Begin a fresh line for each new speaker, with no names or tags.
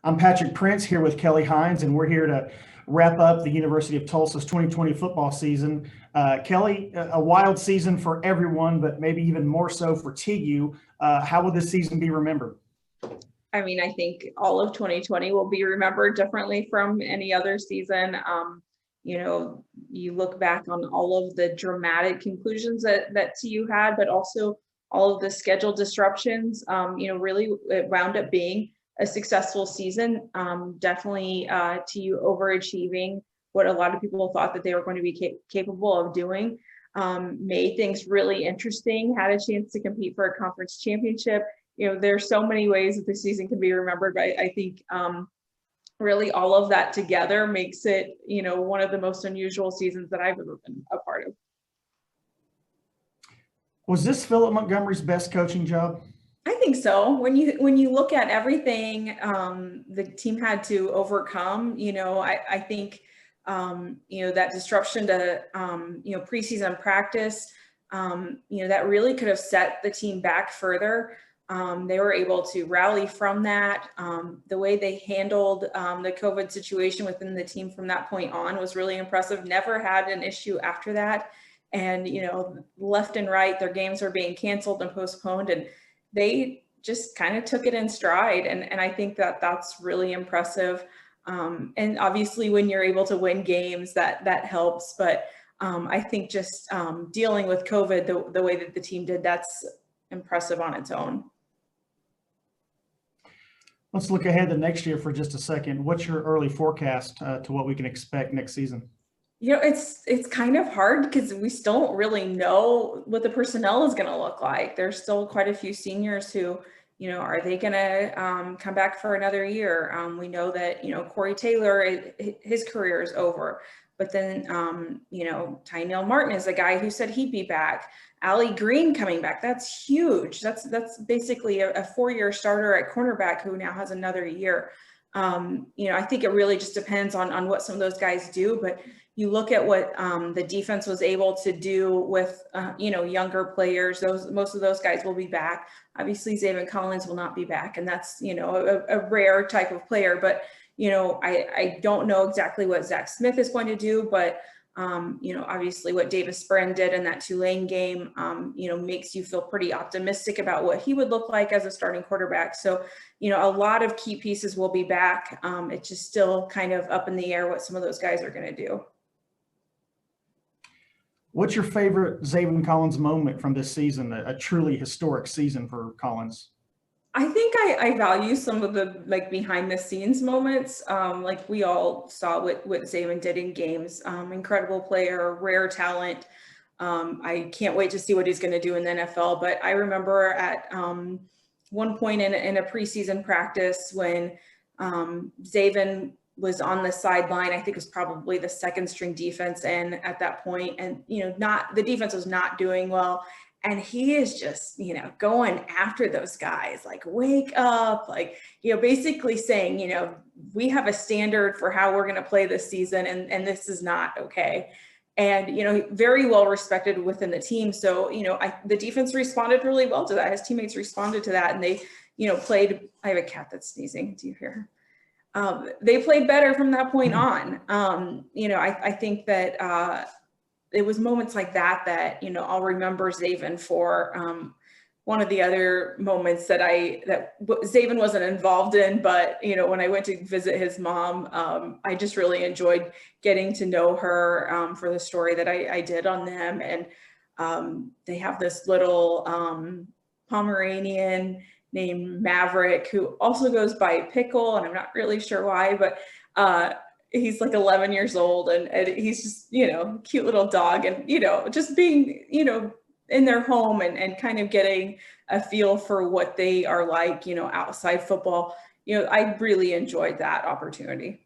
I'm Patrick Prince here with Kelly Hines, and we're here to wrap up the University of Tulsa's 2020 football season. Kelly, a wild season for everyone, but maybe even more so for TU. How will this season be remembered?
I mean, I think all of 2020 will be remembered differently from any other season. You look back on all of the dramatic conclusions that TU had, but also all of the schedule disruptions. Really it wound up being a successful season. Definitely TU overachieving what a lot of people thought that they were going to be capable of doing. Made things really interesting, had a chance to compete for a conference championship. There's so many ways that the season can be remembered, but I think really all of that together makes it, one of the most unusual seasons that I've ever been a part of.
Was this Philip Montgomery's best coaching job?
I think so. When you look at everything the team had to overcome, I think that disruption to preseason practice, that really could have set the team back further. They were able to rally from that. The way they handled the COVID situation within the team from that point on was really impressive. Never had an issue after that. And, left and right, their games were being canceled and postponed, and they just kind of took it in stride. And I think that that's really impressive. And obviously when you're able to win games, that helps. But I think just dealing with COVID the way that the team did, that's impressive on its own.
Let's look ahead to next year for just a second. What's your early forecast to what we can expect next season?
It's kind of hard because we still don't really know what the personnel is going to look like. There's still quite a few seniors who, are they going to come back for another year? We know that, Corey Taylor, his career is over. But then, Tynell Martin is a guy who said he'd be back. Allie Green coming back. That's huge. That's basically a 4-year starter at cornerback who now has another year. I think it really just depends on what some of those guys do. But you look at what the defense was able to do with, younger players. Most of those guys will be back. Obviously, Zaven Collins will not be back, and that's, a rare type of player. But I don't know exactly what Zach Smith is going to do, but obviously what Davis Brin did in that Tulane game, makes you feel pretty optimistic about what he would look like as a starting quarterback. So, a lot of key pieces will be back. It's just still kind of up in the air what some of those guys are going to do.
What's your favorite Zaven Collins moment from this season, a truly historic season for Collins?
I think I value some of the behind the scenes moments. Like we all saw what Zaven did in games. Incredible player, rare talent. I can't wait to see what he's going to do in the NFL. But I remember at one point in a preseason practice when Zaven was on the sideline. I think it was probably the second string defense in at that point, and the defense was not doing well. And he is just, going after those guys, like, wake up, basically saying, we have a standard for how we're going to play this season, and this is not okay. And, very well respected within the team. So, the defense responded really well to that. His teammates responded to that, and they, played. I have a cat that's sneezing. Do you hear her? They played better from that point on. I think that it was moments like that, I'll remember Zaven for. One of the other moments that Zaven wasn't involved in, but, when I went to visit his mom, I just really enjoyed getting to know her for the story that I did on them. And they have this little Pomeranian named Maverick, who also goes by Pickle, and I'm not really sure why, but he's like 11 years old, and he's just, cute little dog, and, just being, in their home and kind of getting a feel for what they are like, outside football. I really enjoyed that opportunity.